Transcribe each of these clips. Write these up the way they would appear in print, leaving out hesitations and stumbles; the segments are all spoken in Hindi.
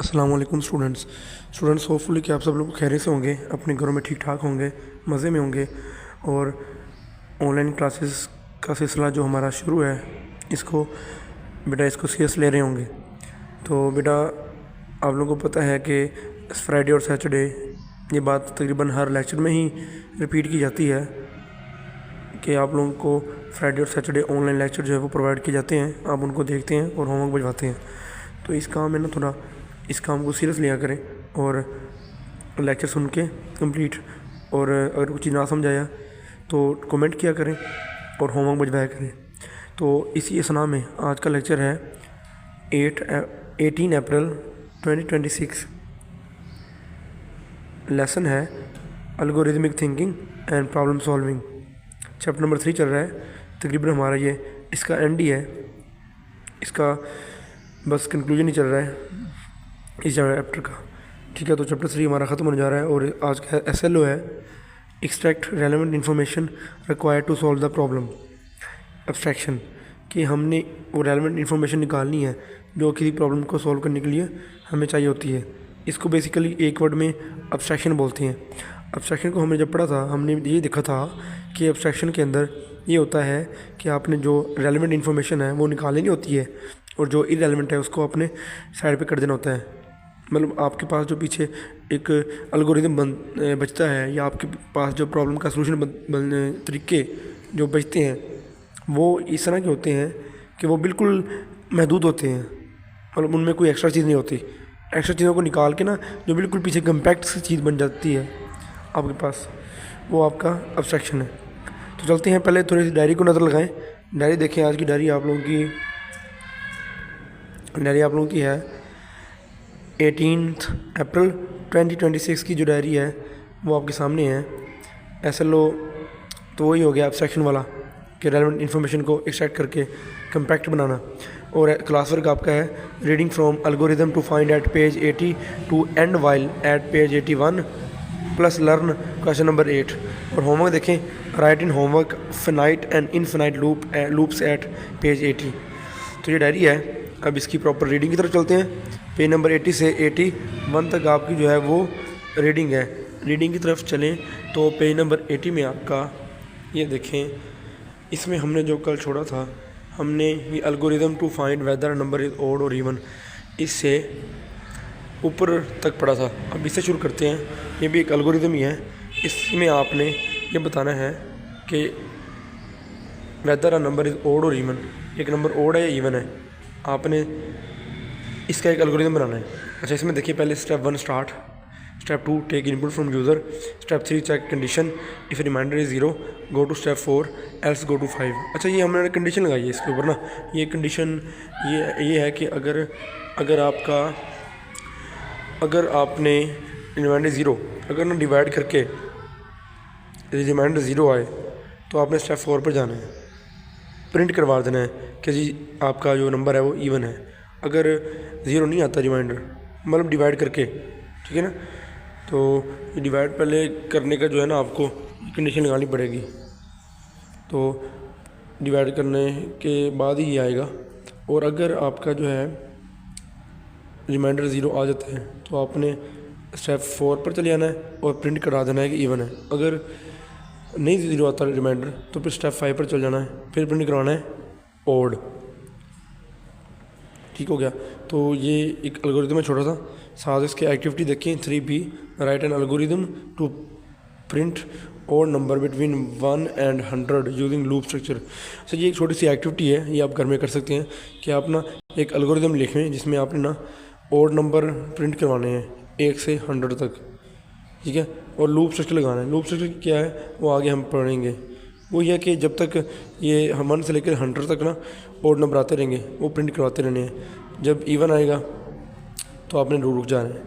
अस्सलाम वालेकुम स्टूडेंट्स होपफुली कि आप सब लोग खैरियत से होंगे, अपने घरों में ठीक ठाक होंगे, मज़े में होंगे। और ऑनलाइन क्लासेस का सिलसिला जो हमारा शुरू है इसको सीरियस ले रहे होंगे। तो बेटा आप लोगों को पता है कि फ्राइडे और सैटरडे ये बात तकरीबन हर लेक्चर में ही रिपीट की जाती है कि आप लोगों को फ्राइडे और सैटरडे ऑनलाइन लेक्चर जो है वो प्रोवाइड किए जाते हैं, आप उनको देखते हैं और होमवर्क भिजवाते हैं। तो इस काम में ना थोड़ा इस काम को सीरियस लिया करें और लेक्चर सुन के कंप्लीट, और अगर कुछ चीज़ ना समझ आया तो कमेंट किया करें और होमवर्क भिजवाया करें। तो इसी असना में आज का लेक्चर है 18 अप्रैल 2026। लेसन है algorithmic thinking and problem solving. Chapter number 3 चल रहा है। तकरीबन हमारा ये इसका एंड ही है, इसका बस कंक्लूजन ही चल रहा है इस चैप्टर का। ठीक है, तो चैप्टर 3 हमारा ख़त्म होने जा रहा है और आज का SLO है extract relevant information required to solve the problem. Abstraction कि हमने वो रेलेवेंट इन्फॉर्मेशन निकालनी है जो किसी प्रॉब्लम को सॉल्व करने के लिए हमें चाहिए होती है। इसको बेसिकली एक वर्ड में एब्स्ट्रैक्शन बोलते हैं। एब्स्ट्रैक्शन को हमने जब पढ़ा था हमने ये देखा था कि एब्स्ट्रैक्शन के अंदर ये होता है कि आपने जो रेलेवेंट इन्फॉर्मेशन है वो निकालनी होती है और जो इररेलेवेंट है उसको आपने साइड पे कर देना होता है। मतलब आपके पास जो पीछे एक एल्गोरिथम बचता है या आपके पास जो प्रॉब्लम का सलूशन तरीके जो बचते हैं वो इस तरह के होते हैं कि वो बिल्कुल महदूद होते हैं, मतलब उनमें कोई एक्स्ट्रा चीज़ नहीं होती। एक्स्ट्रा चीज़ों को निकाल के ना जो बिल्कुल पीछे कम्पैक्ट सी चीज़ बन जाती है आपके पास, वो आपका एब्स्ट्रैक्शन है। तो चलते हैं, पहले थोड़ी सी डायरी को नज़र लगाएं। डायरी देखें, आज की डायरी आप लोगों की है 18 अप्रैल 2026 की जो डायरी है वो आपके सामने है। SLO तो वही हो गया एब्स्ट्रैक्शन वाला कि रेलेवेंट इन्फॉर्मेशन को एक्सट्रैक्ट करके कम्पैक्ट बनाना। और क्लास वर्क आपका है reading from algorithm to find at page 80 to and while at page 81 plus learn question number 8। और होमवर्क देखें, right in homework finite and infinite loops at page 80। तो ये डायरी है। अब इसकी प्रॉपर रीडिंग की तरफ चलते हैं। पेज नंबर 80 से 81 तक आपकी जो है वो रीडिंग है। रीडिंग की तरफ चलें तो पेज नंबर 80 में आपका ये देखें, इसमें हमने जो कल छोड़ा था हमने ये algorithm to find whether number is odd और इवन, इससे ऊपर तक पढ़ा था। अब इससे शुरू करते हैं। ये भी एक एल्गोरिथम ही है। इसमें आपने ये बताना है कि वेदर नंबर इज ओड और इवन, एक नंबर ओड है या इवन है, आपने इसका एक एल्गोरिथम बनाना है। अच्छा, इसमें देखिए पहले step 1 start, step 2 take input from user, step 3 check condition if remainder is 0 go to step 4 else go to 5। अच्छा, ये हमने कंडीशन लगाई है इसके ऊपर ना। ये कंडीशन ये है कि अगर आपने रिमाइंडर 0 अगर ना डिवाइड करके रिमाइंडर 0 आए तो आपने स्टेप 4 पर जाना है, प्रिंट करवा देना है कि जी आपका जो नंबर है वो इवन है। अगर 0 नहीं आता रिमाइंडर, मतलब डिवाइड करके, ठीक है ना, तो ये डिवाइड पहले करने का जो है ना आपको कंडीशन लगानी पड़ेगी। तो डिवाइड करने के बाद ही ये आएगा। और अगर आपका जो है रिमाइंडर 0 आ जाता है तो आपने स्टेप 4 पर चले जाना है और प्रिंट करा देना है कि इवन है। अगर नहीं 0 आता रिमाइंडर तो फिर स्टेप 5 पर चल जाना है, फिर प्रिंट करवाना है ओड। ठीक हो गया। तो ये एक एल्गोरिथम में छोटा था। साथ इसके एक्टिविटी देखें 3B, write an algorithm to print odd number between 1 and 100 using loop structure. Sir ये एक छोटी सी एक्टिविटी है, ये आप घर में कर सकते हैं कि आप ना एक एल्गोरिथम लिखें जिसमें आपने ना ओड नंबर प्रिंट करवाने हैं 1 से 100 तक, ठीक है, और लूप स्ट्रक्चर लगाना है। लूप स्ट्रक्चर क्या है वो आगे हम पढ़ेंगे। वो यह कि जब तक ये 1 से लेकर 100 तक ना ओड नंबर आते रहेंगे वो प्रिंट करवाते रहने हैं। जब इवन आएगा तो आपने रुक जाना है,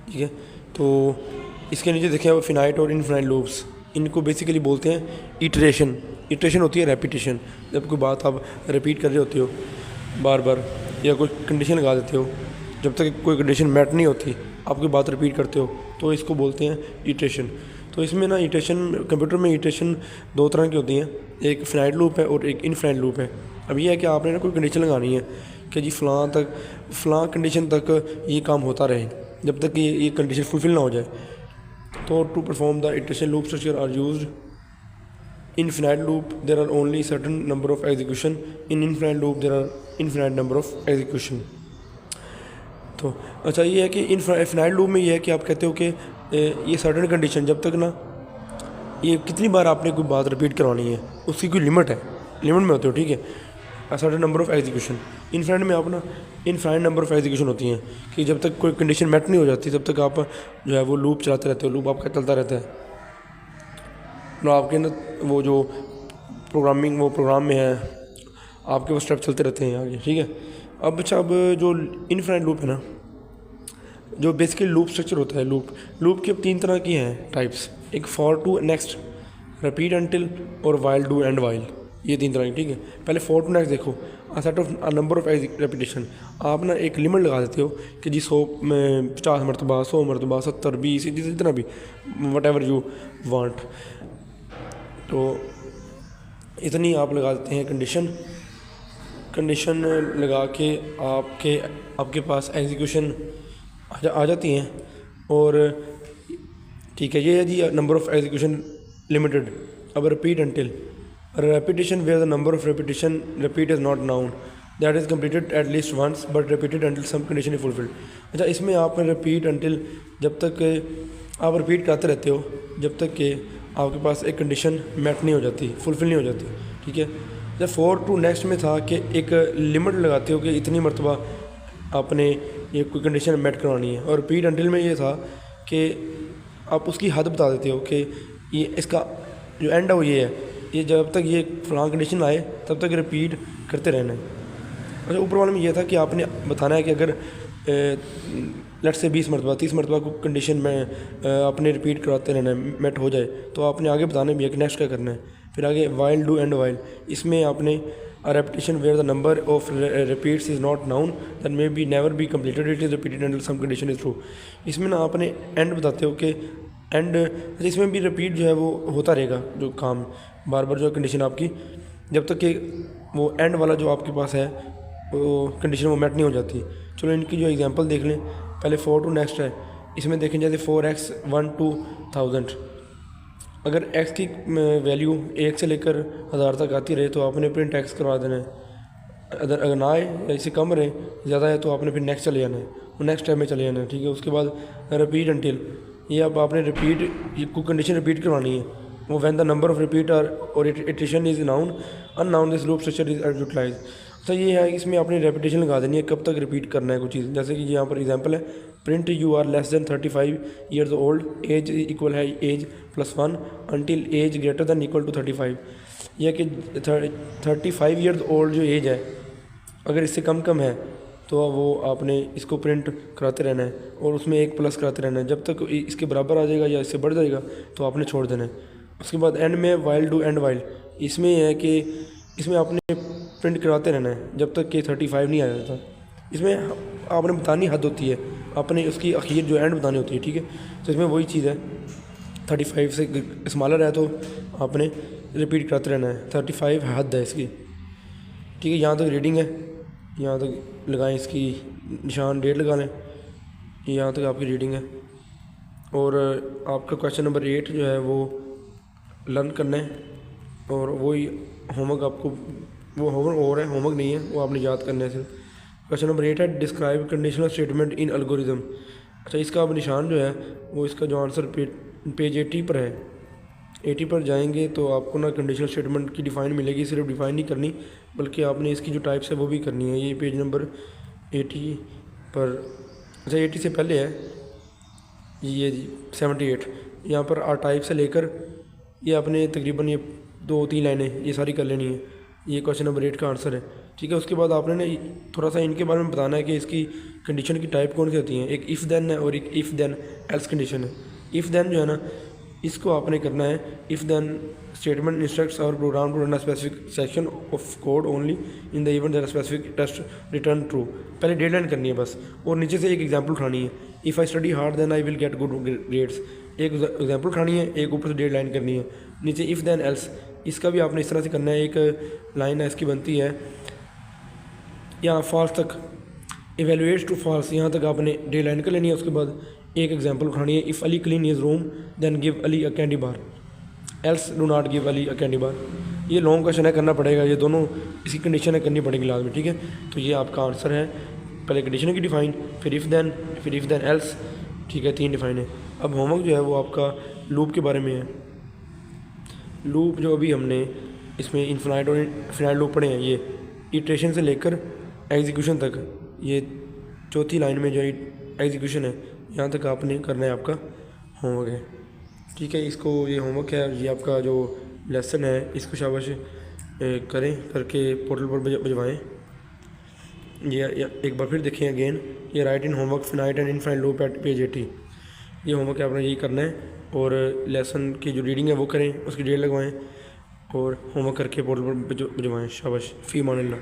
ठीक है। तो इसके नीचे देखें आप फिनाइट और इनफिनाइट लूप्स, इनको बेसिकली बोलते हैं इटरेशन। इटरेशन होती है रेपिटेशन, जब कोई बात आप रिपीट कर रहे होते हो बार बार या कोई कंडीशन लगा देते हो, जब तक कोई कंडीशन मैट नहीं होती आप कोई बात रिपीट करते हो तो इसको बोलते हैं इटरेशन। तो इसमें ना इटरेशन, कंप्यूटर में इटरेशन 2 तरह की होती हैं, एक फिनाइट लूप है और एक इनफिनाइट लूप है। अब ये है कि आपने ना कोई कंडीशन लगानी है कि जी फ़लाँ कंडीशन तक ये काम होता रहे, जब तक ये कंडीशन फुलफ़िल ना हो जाए। तो to perform the iteration loop structure are used in finite loop there are only certain number of execution, in infinite loop there are infinite number of execution। तो अच्छा ये है कि इनफिनाइट लूप में ये है कि आप कहते हो कि ये सर्टेन कंडीशन जब तक ना, ये कितनी बार आपने कोई बात रिपीट करवानी है उसकी कोई लिमिट है, लिमिट में होते हो, ठीक है। Certain number of execution, infinite में आप ना इनफाइनाइट नंबर ऑफ एग्जीक्यूशन होती हैं कि जब तक कोई कंडीशन मेट नहीं हो जाती तब तक आप जो है वो लूप चलाते रहते हो, लूप आपका चलता रहता है। तो आपके ना वो जो प्रोग्राम में है आपके वो स्टेप चलते रहते हैं आगे, ठीक है। अब अच्छा, अब जो इनफिनाइट लूप है ना, जो बेसिकली लूप स्ट्रक्चर होता है, लूप की अब 3 तरह की हैं टाइप्स, एक for to next, repeat until और वाइल डू एंड वाइल, ये 3 तरह की, ठीक है। पहले फॉर टू नेक्स्ट देखो, a set of number of repetition, आप ना एक लिमिट लगा देते हो कि जी 100 में 50 मरतबा, 100 मरतबा, 70, 20, जितना भी वट एवर यू वांट, तो इतनी आप लगा देते हैं कंडीशन लगा के आपके पास एग्जीक्यूशन आ जाती हैं। और ठीक है, ये है जी नंबर ऑफ एग्जीक्यूशन लिमिटेड। अब repeat until, repetition where the number of repeat is not known that is completed at least once but repeated until some condition is fulfilled. अच्छा, इसमें आप रिपीट अनटिल जब तक आप रिपीट करते रहते हो जब तक कि आपके पास एक कंडीशन मेट नहीं हो जाती, फुलफिल नहीं हो जाती, ठीक है। जब फॉर टू नेक्स्ट में था कि एक लिमिट लगाते हो कि इतनी मरतबा आपने ये कोई कंडीशन मेट करवानी है, और रिपीट अनटिल में ये था कि आप उसकी हद बता देते हो कि ये इसका जो एंड है वो ये है, ये जब तक ये फलां कंडीशन आए तब तक रिपीट करते रहना है। अच्छा, ऊपर वाले में ये था कि आपने बताना है कि अगर लेट से 20 मरतबा 30 मरतबा को कंडीशन में आपने रिपीट करवाते रहना है, मेट हो जाए तो आपने आगे बताना भी है कि नेक्स्ट क्या करना है। फिर आगे वाइल डू एंड वाइल, इसमें आपने a repetition where the number of repeats is not known that may be never be completed it is repeated until some condition is true. इसमें ना आपने एंड बताते हो कि एंड, इसमें भी रिपीट जो है वो होता रहेगा, जो काम बार बार जो कंडीशन आपकी जब तक कि वो एंड वाला जो आपके पास है वो कंडीशन वो मेट नहीं हो जाती। चलो इनकी जो एग्जांपल देख लें। पहले फॉर टू नेक्स्ट है, इसमें देखें जैसे 4x 1 to 1000, अगर x की वैल्यू 1 से लेकर 1000 तक आती रहे तो आपने प्रिंट x करवा देना है। अगर ना आए या इससे कम रहे, ज़्यादा है, तो आपने फिर नेक्स्ट चले जाना है, वो नेक्स्ट टाइम में चले जाना है, ठीक है। उसके बाद रिपीट अनटिल, ये अब आपने रिपीट कोई कंडीशन रिपीट करवानी है, वो when the number of repeat or iteration is known unknown this loop structure is utilize. तो ये है कि इसमें आपने रेपिटेशन लगा देनी है, कब तक रिपीट करना है कोई चीज़। जैसे कि यहाँ पर एग्जांपल है, print you are less than 35 years old, age equal है age +1 until age greater than equal to 35। यह कि 35 ईयर्स ओल्ड जो एज है, अगर इससे कम है तो वो आपने इसको प्रिंट कराते रहना है और उसमें 1 प्लस कराते रहना है, जब तक इसके बराबर आ जाएगा या इससे बढ़ जाएगा तो आपने छोड़ देना है। उसके बाद एंड में वाइल डू एंड वाइल, इसमें यह है कि इसमें आपने प्रिंट करवाते रहना है जब तक कि 35 नहीं आ जाता। इसमें आपने बतानी हद होती है, आपने उसकी आखिर जो एंड बतानी होती है, ठीक है। तो इसमें वही चीज़ है, 35 से स्मॉलर है तो आपने रिपीट करते रहना है, 35 हद है इसकी, ठीक है। यहाँ तक रीडिंग है, यहाँ तक लगाएं, इसकी निशान डेट लगा लें, यहाँ तक आपकी रीडिंग है। और आपका क्वेश्चन नंबर 8 जो है वो लर्न करना है, और वही होमवर्क आपको, वो होमवर्क नहीं है, वो आपने याद करना है सिर्फ। क्वेश्चन नंबर 8 है, describe conditional statement in algorithm. अच्छा, इसका अब निशान जो है वो इसका जो आंसर पेज 80 पर है, 80 पर जाएंगे तो आपको ना कंडीशनल स्टेटमेंट की डिफ़ाइन मिलेगी। सिर्फ डिफ़ाइन नहीं करनी बल्कि आपने इसकी जो टाइप्स है वो भी करनी है। ये पेज नंबर 80 पर, अच्छा 80 से पहले है ये 78, यहाँ पर आर टाइप से लेकर ये आपने तकरीबन ये 2-3 लाइनें ये सारी कर लेनी है। ये क्वेश्चन नंबर 8 का आंसर है, ठीक है। उसके बाद आपने ना थोड़ा सा इनके बारे में बताना है कि इसकी कंडीशन की टाइप कौन सी होती हैं। एक इफ़ देन है और एक इफ़ देन एल्स कंडीशन है। इफ़ देन जो है ना, इसको आपने करना है, इफ़ देन स्टेटमेंट इंस्ट्रक्ट्स और program to run a specific section of code only in the event that specific test return true. पहले डेडलाइन करनी है बस, और नीचे से एक एग्जांपल उठानी है, if I study hard then I will get good grades. एक एग्जांपल उठानी है, एक ऊपर से डेडलाइन करनी है, नीचे इफ़ देन एल्स। इसका भी आपने इस तरह से करना है। एक लाइन है इसकी बनती है, यहाँ फॉल्स तक, इवेलुएट्स टू फॉल्स, यहाँ तक आपने डे लाइन कर लेनी है। उसके बाद एक एग्जांपल उठानी है, if Ali clean his room then give Ali a candy bar, else do not give Ali a candy bar. ये लॉन्ग क्वेश्चन है, करना पड़ेगा, ये दोनों इसकी कंडीशन है करनी पड़ेगी लाजमी, ठीक है। तो ये आपका आंसर है, पहले कंडीशन की डिफाइन, फिर इफ़ देन एल्स, ठीक है, 3 डिफाइन है। अब होमवर्क जो है वो आपका लूप के बारे में है। लूप जो अभी हमने इसमें इन्फिनाइट और फिनाइट लूप पढ़े हैं, ये इटरेशन से लेकर एग्जीक्यूशन तक, ये चौथी लाइन में जो एग्जीक्यूशन है यहाँ तक आपने करना है, आपका होमवर्क है, ठीक है। इसको ये होमवर्क है, ये आपका जो लेसन है इसको शाबाश करें, करके पोर्टल पर भिजवाएँ। ये एक बार फिर देखें अगेन, ये right in homework finite and infinite loop at page 80, ये होमवर्क आपने यही करना है। और लेसन की जो रीडिंग है वो करें, उसकी डेट लगवाएं और होमवर्क करके पोर्टल पर भिजवाएँ। शाबाश, फ़ी अमान अल्लाह।